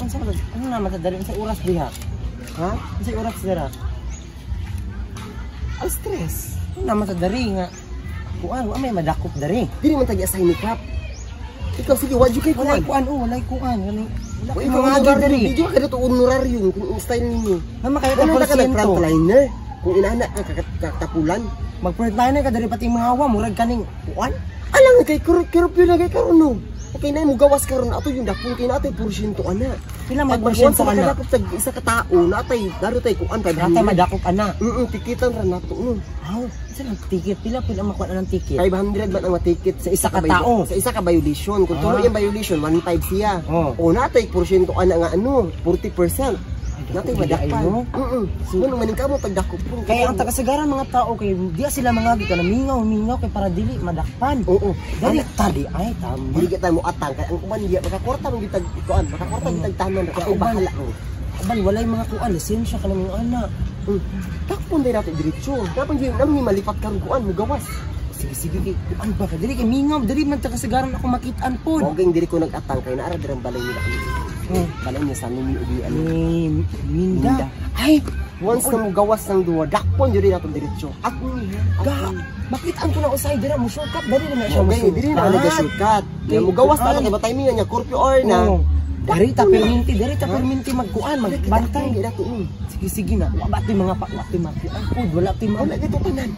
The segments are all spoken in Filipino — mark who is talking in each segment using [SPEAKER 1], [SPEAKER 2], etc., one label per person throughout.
[SPEAKER 1] Ano naman sa dari sa oras diha? Ha? Sa oras dira. Ang stress. Ano naman sa dari nga? Kuan, wa may madakop dari.
[SPEAKER 2] Dili man tagi assign ni Kap. Ikaw sige, wa jud kay
[SPEAKER 1] Walay
[SPEAKER 2] kuan.
[SPEAKER 1] kuan, walay kuan.
[SPEAKER 2] Wa ikaw nga dari. Di jud kada to honorarium kung style ninyo.
[SPEAKER 1] Naman kayo
[SPEAKER 2] Ano
[SPEAKER 1] ka
[SPEAKER 2] ka frontliner? Kung inaana ka katapulan,
[SPEAKER 1] mag-frontliner ka dari pati mga hawa, murag kaning kuan.
[SPEAKER 2] alang kay kurupyo na kay karon no. Okay na mo gawas karon ato yung dapon kay natay porsyento ana.
[SPEAKER 1] Pila may porsyento ana?
[SPEAKER 2] Pag tag isa ka tao natay daro tay kuan pa.
[SPEAKER 1] Natay madakop ana.
[SPEAKER 2] Tikitan ra nato no.
[SPEAKER 1] Aw, isa lang ticket. Pila makuha ng ticket?
[SPEAKER 2] 500 man ang ticket
[SPEAKER 1] sa isa ka tao.
[SPEAKER 2] Sa isa ka violation. Kung tuloy yung violation 1.5 siya. O natay porsyento ana nga ano 40%. Natay madakpan. Suno maning kamo pagdakop.
[SPEAKER 1] Kaya ang taga-sagaran mga tao kay di sila mangagi ka na mingaw kay para dili madakpan.
[SPEAKER 2] Oo.
[SPEAKER 1] Dali tadi ay tama.
[SPEAKER 2] Dili kita mo atang kay ang kuman diya makakorta mo gitag kuan, makakorta gitag tanan ra kay bahala mo.
[SPEAKER 1] Abal walay mga kuan lisensya ka naming ana.
[SPEAKER 2] Takpon day nato diretso. Dapat gyud nami malipat karon kuan mo gawas.
[SPEAKER 1] Sige kay kuan ba ka dili kay mingaw dili man taga-sagaran ako makitaan pod.
[SPEAKER 2] Okay dili ko nag-atang kay naara dirang balay nila. Balay niya sa nimi ubi ano.
[SPEAKER 1] Minda. Ay,
[SPEAKER 2] once na mo gawas ng duwa, dakpon jud nato diretso. At
[SPEAKER 1] makitaan ko na usay dira mo shortcut dali na siya.
[SPEAKER 2] Okay, dili na nag shortcut. Kaya mo gawas na kay batay mi nya curfew or na.
[SPEAKER 1] Dirita perminti magkuan magbantay dato. Sige na. Wa ti mga pakwa ang food wala ti mga
[SPEAKER 2] wala dito tanan.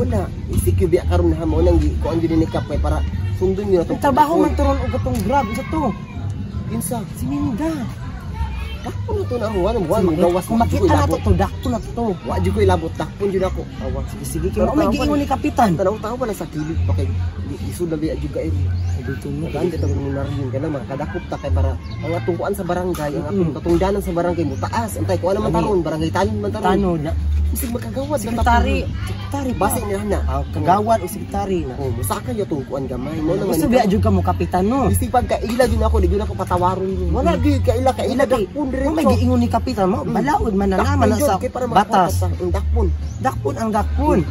[SPEAKER 1] Wala.
[SPEAKER 2] Isik biya karon na mo nang kuan jud ni kap para sundon niyo to.
[SPEAKER 1] Trabaho man turon og katong grab isa to.
[SPEAKER 2] Insa
[SPEAKER 1] si Minda.
[SPEAKER 2] Dakpon na to na huwan mo gawas
[SPEAKER 1] kung makita na to dakpon na to.
[SPEAKER 2] Wa jud ko ilabot dakpon jud ako. Awa
[SPEAKER 1] sige kay may giingon ni kapitan.
[SPEAKER 2] Tanaw pa na sa kilid pa kay isud na biya jud ka dito mo kan dito mo narin kana makadakop ta kay para ang atong kuan sa barangay ang atong katungdanan sa barangay mo taas antay ko naman taron barangay tanon man taron.
[SPEAKER 1] Tanod na.
[SPEAKER 2] Isig magkagawad
[SPEAKER 1] sekretary
[SPEAKER 2] base niya na.
[SPEAKER 1] Kagawad o sekretary na.
[SPEAKER 2] Oh, musaka yo tong kuan gamay mo naman.
[SPEAKER 1] Gusto biya jud ka mo kapitan no.
[SPEAKER 2] Isig pagkaila jud ako di jud ako patawaron. Wala di kaila dakpon dire.
[SPEAKER 1] May giingon ni kapitan mo balaod man na naman sa batas. Dakpon ang dakpon.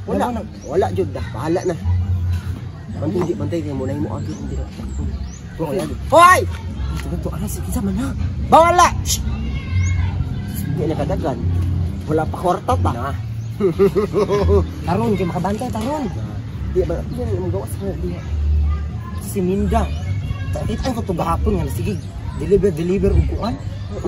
[SPEAKER 2] Wala jud dah bahala na. Bantay kay mo na mo agi dira. Hoy!
[SPEAKER 1] Ito ana si kinsa man na.
[SPEAKER 2] Bawala. Di na kadagan. Wala pa kwarta pa.
[SPEAKER 1] Taron kay makabantay taron.
[SPEAKER 2] Di ba mo gawas ka diha.
[SPEAKER 1] Si Minda. Itan ko to gahapon nga sige. Deliver og kuan.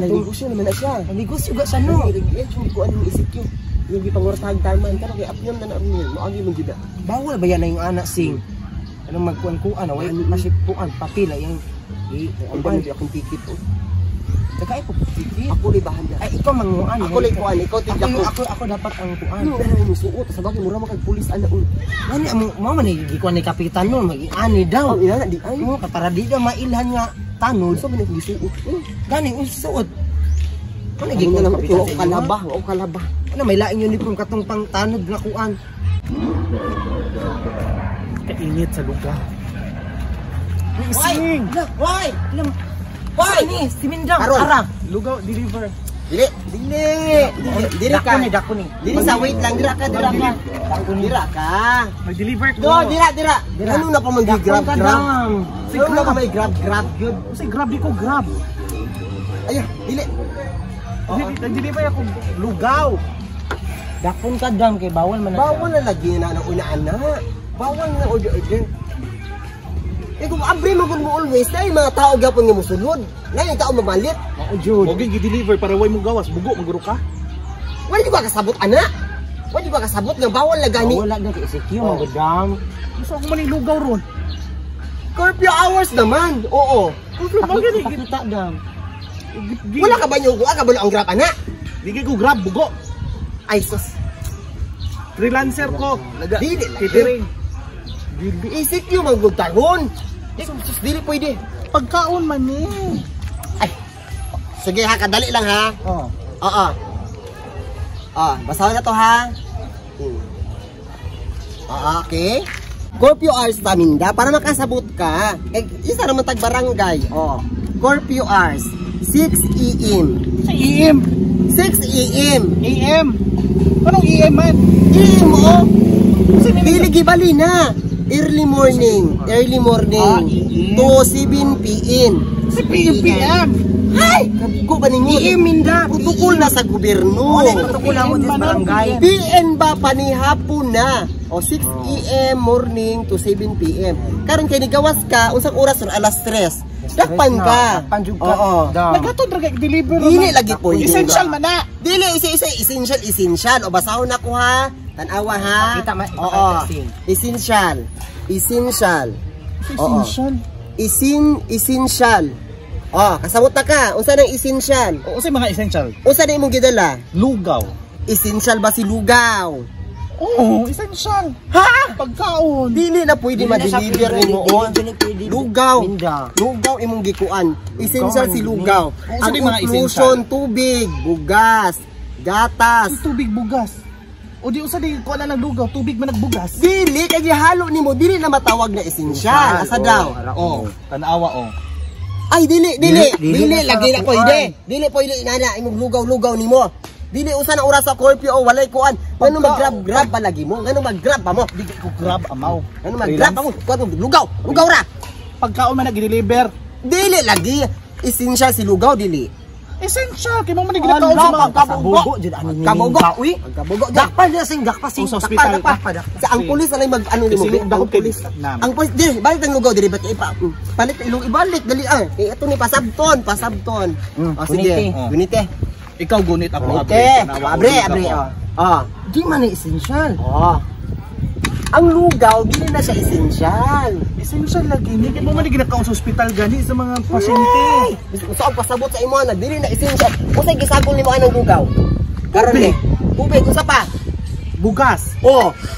[SPEAKER 2] Negosyo naman na siya.
[SPEAKER 1] Negosyo ga siya no.
[SPEAKER 2] Yung kuan yung isip ko. Yung gipangortahan taman kano kay apyon na mo agi man gid.
[SPEAKER 1] Bawal ba yan na yung anak sing ano magkuan-kuan away masipuan papila yung
[SPEAKER 2] ang dami akong ticket oh.
[SPEAKER 1] Tagay ko ticket.
[SPEAKER 2] Ako li bahan
[SPEAKER 1] ay ikaw manguan.
[SPEAKER 2] Ako li kuan ikaw tigda ko.
[SPEAKER 1] Ako dapat ang kuan.
[SPEAKER 2] Ano suot sa bagay mura man kag pulis ana oh.
[SPEAKER 1] Ani mo man gikuan ni kapitan no magi-ani daw.
[SPEAKER 2] Ina di ay
[SPEAKER 1] mo para di daw mailhan nga tanod.
[SPEAKER 2] So man gisuot.
[SPEAKER 1] Gani usuot.
[SPEAKER 2] Ano gikuan ko kalabah o kalabah.
[SPEAKER 1] Ano may laing uniform katong pang tanod nga kuan. Kainit sa lugar.
[SPEAKER 2] Sing!
[SPEAKER 1] Hoy! Hoy! Si Minda! Ara!
[SPEAKER 2] Lugaw, deliver. Dili ka.
[SPEAKER 1] Dako ni.
[SPEAKER 2] Dili sa wait lang, dira ka. Dira ka.
[SPEAKER 1] Mag-deliver ko.
[SPEAKER 2] Do, dira. Ano na pa mag-grab? Siguro na ka may grab good.
[SPEAKER 1] Kasi grab di ko grab.
[SPEAKER 2] Ayun, dili.
[SPEAKER 1] Nag-deliver ako lugaw. Dakon ka dam kay bawal man na.
[SPEAKER 2] Bawal na lagi na ang una-ana. Bawal na order. Kung abre mo kung mo always, na mga tao gapon nga musulod. Ngayon tao mamalit.
[SPEAKER 1] Ako jud.
[SPEAKER 3] Okay, gi-deliver para way mo gawas, bugo maguro ka.
[SPEAKER 2] Wala di ba kasabot ana? Wala di ba kasabot nga bawal na gani?
[SPEAKER 1] Wala na kay SQ mo gadam.
[SPEAKER 3] Gusto ako man lugaw ron.
[SPEAKER 2] Curfew hours naman. Oo.
[SPEAKER 1] Pakita dam.
[SPEAKER 2] Wala ka ba yung ka ba ang grab ana?
[SPEAKER 3] Di ko grab bugo.
[SPEAKER 2] Ay sus.
[SPEAKER 3] Freelancer ko.
[SPEAKER 2] Dili
[SPEAKER 3] Catering.
[SPEAKER 2] Isip yung magugtaron. Dili pwede.
[SPEAKER 3] Pagkaon man ni.
[SPEAKER 2] Ay. Sige ha, kadali lang ha. Oo. Basahin na to ha. Okay. Curfew hours Minda para makasabot ka. Isa naman tag barangay. Curfew hours 6 AM. 6 AM.
[SPEAKER 3] AM. Anong AM man?
[SPEAKER 2] AM oh. Dili gibali na. Early morning to 7 PM.
[SPEAKER 3] Si PM.
[SPEAKER 2] Ay, kabugo ba ninyo?
[SPEAKER 1] PM minda.
[SPEAKER 2] Protokol na sa gobyerno.
[SPEAKER 1] Wala protokol na mo sa barangay.
[SPEAKER 2] PN ba panihapon na? O 6 AM morning to 7 PM. Karon kay nigawas ka unsang oras or alas 3. Dakpan ka.
[SPEAKER 1] Dakpan jud ka.
[SPEAKER 2] Oo.
[SPEAKER 3] Nagato drag deliver.
[SPEAKER 2] Dili lagi po.
[SPEAKER 3] Essential man na.
[SPEAKER 2] Dili essential o basahon na ko ha. Tanawa ha.
[SPEAKER 1] Kita ma.
[SPEAKER 2] Oo. Essential. Oo. Essential. Oh, kasabot na ka. Unsa nang essential?
[SPEAKER 3] O sa mga essential.
[SPEAKER 2] Unsa na imong gidala?
[SPEAKER 3] Lugaw.
[SPEAKER 2] Essential ba si lugaw?
[SPEAKER 3] Oo, essential.
[SPEAKER 2] Ha?
[SPEAKER 3] Pagkaon.
[SPEAKER 2] Dili na pwede ma-deliver nimo on. Lugaw. Lugaw imong gikuan. Essential si lugaw.
[SPEAKER 3] Unsa
[SPEAKER 2] Ang
[SPEAKER 3] di mga
[SPEAKER 2] inclusion tubig, bugas, gatas.
[SPEAKER 3] Tubig bugas. O di usa di ko na ng lugaw, tubig man nagbugas.
[SPEAKER 2] Dili kay gihalo nimo, dili na matawag na essential. Asa daw?
[SPEAKER 3] Oh, tanawa oh.
[SPEAKER 2] Ay dili lagi na
[SPEAKER 1] sa
[SPEAKER 2] pwede. Dili pwede inana imong lugaw-lugaw nimo. Dili usa na oras sa curfew o walay kuan. Ngano mag-grab pa lagi mo? Ngano mag-grab pa mo?
[SPEAKER 3] Di ko grab amaw.
[SPEAKER 2] Ngano mag-grab pa mo? Kuan lugaw ra.
[SPEAKER 3] Pagkaon man nag-deliver.
[SPEAKER 2] Dili lagi essential si lugaw dili.
[SPEAKER 3] Essential kay mo man ginakaon sa mga
[SPEAKER 1] kabugo jud ani ni.
[SPEAKER 2] Kabugo.
[SPEAKER 1] Uy.
[SPEAKER 2] Kabugo.
[SPEAKER 1] Dakpa na sing
[SPEAKER 3] Sa ospital pa.
[SPEAKER 2] Sa ang pulis na mag ano nimo?
[SPEAKER 3] Ang pulis.
[SPEAKER 2] Ang pulis di balik ang lugaw diri ba kay palit ilong ibalik dali Kay ato ni pasabton. O sige, unite.
[SPEAKER 3] Ikaw gunit ako
[SPEAKER 2] Abre.
[SPEAKER 1] Di man ni essential.
[SPEAKER 2] Ang lugaw dili na siya essential.
[SPEAKER 3] Essential lagi ni kay mo man ginakaon sa ospital gani sa mga pasyente.
[SPEAKER 2] Usa ang pasabot sa imo na dili na essential. Usa gisagol nimo anong lugaw? Karon ni. Tubig usa pa.
[SPEAKER 3] Bugas.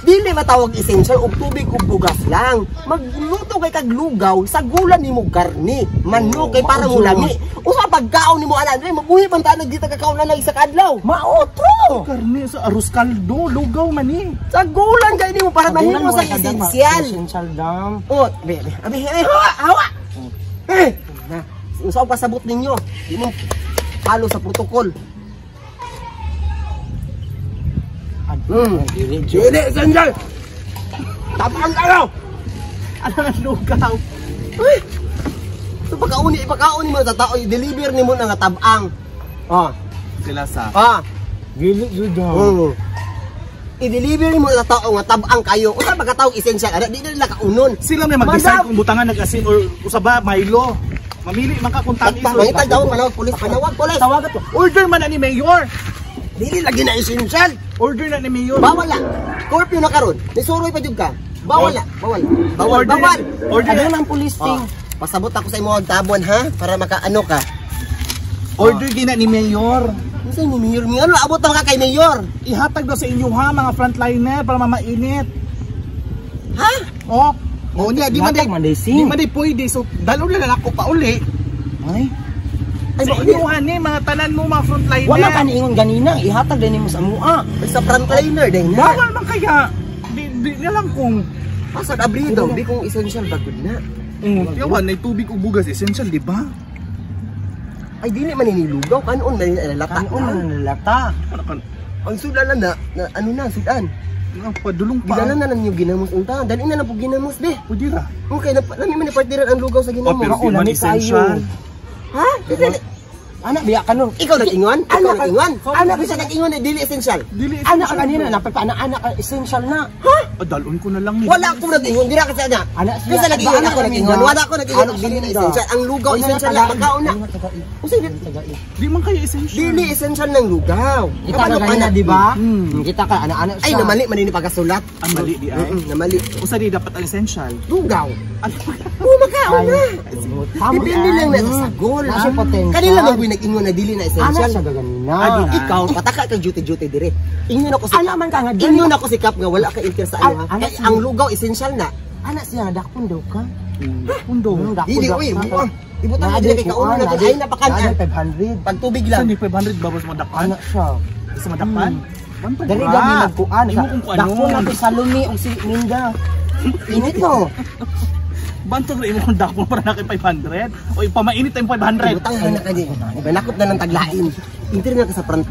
[SPEAKER 2] Dili matawag essential og tubig ug bugas lang. Magluto kay kag lugaw, sagulan nimo karni, manok kay para mo lami. Usa pagkaon nimo ana, mabuhi man ta nagdita kakaon na isa ka adlaw. Maotro.
[SPEAKER 3] Karne sa arroz kaldo, lugaw man ni.
[SPEAKER 2] Sagulan kay nimo para mahimo sa essential.
[SPEAKER 1] Essential dam.
[SPEAKER 2] Abi, hawa. Na, usa pa pasabot ninyo. Di mo palo sa protokol. Dili essential. Tapang araw.
[SPEAKER 3] Ano ang lugaw?
[SPEAKER 2] Uy. So ipakaon mo sa tao, i-deliver nimo na nga tabang.
[SPEAKER 3] Sila sa
[SPEAKER 1] Dili jud.
[SPEAKER 2] I-deliver mo sa tao nga tabang kayo. Usa ba ka tao essential? Di nila kaunon.
[SPEAKER 3] sila may mag-decide kung butangan nag-asin or usaba Milo. Mamili man ka kung tamis or
[SPEAKER 2] Mangitag daw manawag pulis.
[SPEAKER 3] Tawagan to. Order man na ni Mayor.
[SPEAKER 2] Dili lagi na essential.
[SPEAKER 3] Order na ni Mayor.
[SPEAKER 2] Bawal lang. Curfew na karon. Nisuroy pa jud ka. Bawal lang. Bawal.
[SPEAKER 3] Order
[SPEAKER 1] Ano
[SPEAKER 3] na.
[SPEAKER 1] nang policing?
[SPEAKER 2] Pasabot ako sa imo ang tabon ha para makaano ka.
[SPEAKER 3] Order gina ni Mayor.
[SPEAKER 2] Unsa ni mayor? Ano abot na ka kay mayor?
[SPEAKER 3] Ihatag daw sa inyo ha mga frontliner para mamainit.
[SPEAKER 2] Ha?
[SPEAKER 3] Niya di man day pwede so dalo na ako pa uli.
[SPEAKER 1] Ay.
[SPEAKER 3] Sa inyuhan ni mga tanan mo mga frontliner.
[SPEAKER 1] Wala ka niingon ganina, ihatag din nimo sa mua.
[SPEAKER 2] Sa frontliner din na.
[SPEAKER 3] Bawal man kaya. Di na lang kung
[SPEAKER 2] Pasad abrido, di kung essential bagod na.
[SPEAKER 3] yawan na tubig o bugas essential di ba?
[SPEAKER 2] Ay dili man inilugaw kanon man nilalata.
[SPEAKER 1] Kanon man nalata.
[SPEAKER 2] Ang sudan na ano na sudan.
[SPEAKER 3] Padulong pa.
[SPEAKER 2] Dinala na lang yung ginamos unta. Dali na lang po ginamos be.
[SPEAKER 3] Pwede ra.
[SPEAKER 2] Okay, nami man ipartiran ang lugaw sa ginamos.
[SPEAKER 3] Pero di man essential.
[SPEAKER 2] Ha? Dili.
[SPEAKER 1] Anak biya kanon.
[SPEAKER 2] Ikaw nag-ingon?
[SPEAKER 1] Anak
[SPEAKER 2] Anak bisa nag-ingon na dili essential.
[SPEAKER 3] Dili
[SPEAKER 1] Anak ka kanina napapaanak essential na.
[SPEAKER 2] Ha?
[SPEAKER 3] Dalon ko na lang ni.
[SPEAKER 2] Wala akong nag-ingon, dira ka sa ana.
[SPEAKER 1] Anak
[SPEAKER 2] Kasi nag-ingon ako nag-ingon. Wala ako nag-ingon
[SPEAKER 1] Anak
[SPEAKER 2] dili na
[SPEAKER 1] kanina.
[SPEAKER 2] essential. Ang lugaw essential na pagkaon na. Usa
[SPEAKER 3] Di man kaya essential.
[SPEAKER 2] dili essential ng lugaw.
[SPEAKER 1] Kita ka kanina, di ba? Kita ka anak-anak
[SPEAKER 2] Ay namali man ini pagkasulat.
[SPEAKER 3] Ang mali di ay.
[SPEAKER 2] Namali.
[SPEAKER 3] Usa di dapat ang essential.
[SPEAKER 2] Lugaw.
[SPEAKER 3] Ano pa?
[SPEAKER 2] Makaon na. Depende lang na sa sagol.
[SPEAKER 1] Nasa potential.
[SPEAKER 2] Kanila lang nag-ingon na dili na
[SPEAKER 1] Anak
[SPEAKER 2] essential.
[SPEAKER 1] siya gaganina.
[SPEAKER 2] Ikaw, pataka ka duty dire. Ingon ako si
[SPEAKER 1] Anak man ka nga dili.
[SPEAKER 2] Ingon ako si Kap nga wala ka interest sa ano ha.
[SPEAKER 1] Anak
[SPEAKER 2] Kaya
[SPEAKER 1] siya.
[SPEAKER 2] ang lugaw essential na.
[SPEAKER 1] Anak siya dakpon daw ka.
[SPEAKER 3] Pundo.
[SPEAKER 2] Dili uy, buang. Ibutan mo dire kay kauno na ay napakan.
[SPEAKER 1] 500.
[SPEAKER 2] Pag tubig
[SPEAKER 3] Sa
[SPEAKER 2] lang.
[SPEAKER 3] ni 500 babas mo dakpan.
[SPEAKER 1] Anak siya.
[SPEAKER 3] Isa madapan.
[SPEAKER 1] Dari gani magkuan
[SPEAKER 3] Imo kung ano.
[SPEAKER 1] dakpon natin sa lumi og si Minda. Init no.
[SPEAKER 3] Bantog na imo kung dakpon para na kay 500 o ipamainit tayong 500.
[SPEAKER 2] Ibutang na ka di. Ibanakot na ng taglain. Inter na ka sa front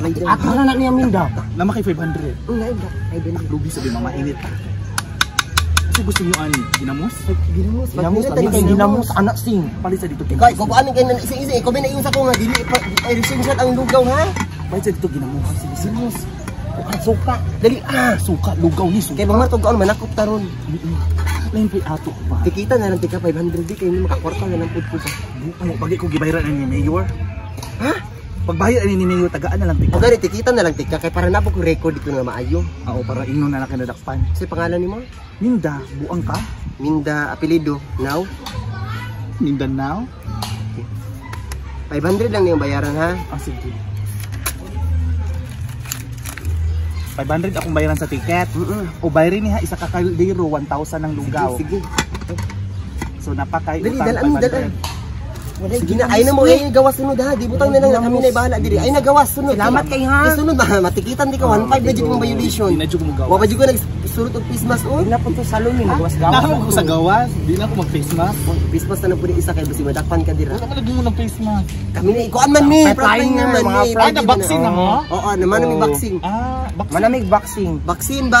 [SPEAKER 2] line.
[SPEAKER 1] Ako na niya Minda.
[SPEAKER 3] Lama kay 500.
[SPEAKER 2] Ay ben
[SPEAKER 3] Lugi sabi mamainit. So gusto nyo ani, ginamos?
[SPEAKER 2] Ginamos,
[SPEAKER 1] Ginamos, tadi kay ginamos anak sing.
[SPEAKER 3] Palit sa dito
[SPEAKER 2] Ikaw, kukuanin kayo ng isa-isa. Ikaw may naiusa ko nga, dili ay resensyal ang lugaw, ha?
[SPEAKER 3] Palit sa dito ginamos. Sige,
[SPEAKER 1] Ginamos. Bukan suka. Dali
[SPEAKER 3] suka, lugaw ni suka.
[SPEAKER 2] Kaya bang martugaan, manakop taron.
[SPEAKER 3] Lain po ato ko pa.
[SPEAKER 2] Tikita na lang, tika 500 di kayo makakwarta na lang po po pa.
[SPEAKER 3] Ano, pagi ko gibayaran ni Mayor.
[SPEAKER 2] Ha?
[SPEAKER 3] Pagbayad ni Mayor, tagaan na lang
[SPEAKER 2] O
[SPEAKER 3] tika.
[SPEAKER 2] gani, tikita na lang tika, kaya para nabok record dito nga maayo.
[SPEAKER 3] Oo, para ingno na lang kinadakpan.
[SPEAKER 2] Kasi pangalan ni mo?
[SPEAKER 3] Minda, buang ka?
[SPEAKER 2] Minda apelido. Now,
[SPEAKER 3] Mindanao?
[SPEAKER 2] 500 lang niyong bayaran, ha?
[SPEAKER 3] Ah, sige. 500 akong bayaran sa ticket. O bayarin niya isa ka kaldero 1,000 ng lugaw.
[SPEAKER 2] Sige.
[SPEAKER 3] So napakay
[SPEAKER 2] Dali,
[SPEAKER 3] utang
[SPEAKER 2] dalan,
[SPEAKER 3] 500.
[SPEAKER 2] dalan. Sige na, ay na mo, ay gawas sunod ha. Di butang na lang kami na bahala diri. Ay nagawas sunod.
[SPEAKER 1] Salamat kay ha.
[SPEAKER 2] Sunod ba, matikitan di ka 1.5 na jud mong violation.
[SPEAKER 3] Di na jud mo gawas.
[SPEAKER 2] Wa pa jud ko nagsurot og Christmas o.
[SPEAKER 1] Wala po to salon ni gawas gawas.
[SPEAKER 3] Nakamo ko sa gawas. Di na ako mag-face mask.
[SPEAKER 2] Christmas na pud isa kay basi madakpan ka dira.
[SPEAKER 3] Wala ka lagi mo ng face mask.
[SPEAKER 2] Kami na ikuan man ni,
[SPEAKER 1] Pipeline
[SPEAKER 2] pipeline
[SPEAKER 1] na,
[SPEAKER 2] naman
[SPEAKER 1] mga
[SPEAKER 2] ni.
[SPEAKER 1] friend.
[SPEAKER 3] Ay, na-vaccine na mo?
[SPEAKER 2] Oo, naman na may vaccine.
[SPEAKER 3] Ah, vaccine.
[SPEAKER 1] Manamig boxing.
[SPEAKER 2] Vaccine ba?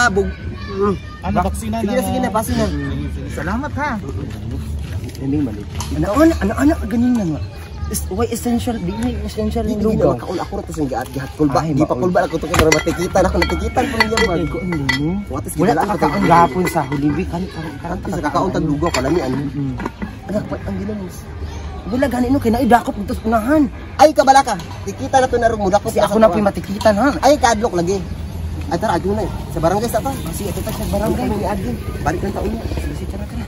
[SPEAKER 3] Ano vaccine na?
[SPEAKER 2] Sige na, pasin na.
[SPEAKER 3] Salamat ha.
[SPEAKER 2] Hindi mali.
[SPEAKER 1] Anak ganin na nga. Why essential? Di ni essential
[SPEAKER 2] Hindi
[SPEAKER 1] yung
[SPEAKER 2] na
[SPEAKER 1] lugaw.
[SPEAKER 2] makaul ako ra to sing gihat kulba.
[SPEAKER 1] Ay,
[SPEAKER 2] Di pa
[SPEAKER 1] maul.
[SPEAKER 2] kulba ako to kay matikitan ako natikitan ko niya ba.
[SPEAKER 1] Ko ano mo?
[SPEAKER 2] What is
[SPEAKER 1] Wala ka kaon gapon sa Hulibi kan
[SPEAKER 2] Sa kakauntag lugaw pala ni ano.
[SPEAKER 1] Anak pa ang ginamos. Wala gani no kay naidakop dito sa unahan.
[SPEAKER 2] Ay kabalaka. Tikita na to na rong mudakop.
[SPEAKER 1] Kasi ako na matikitan ha.
[SPEAKER 2] Ay kadlok lagi. Ay tara agi na. Sa barangay sa pa.
[SPEAKER 1] Kasi ito sa barangay
[SPEAKER 2] Ni agi. Balik na taon.
[SPEAKER 1] Sige, tara tara.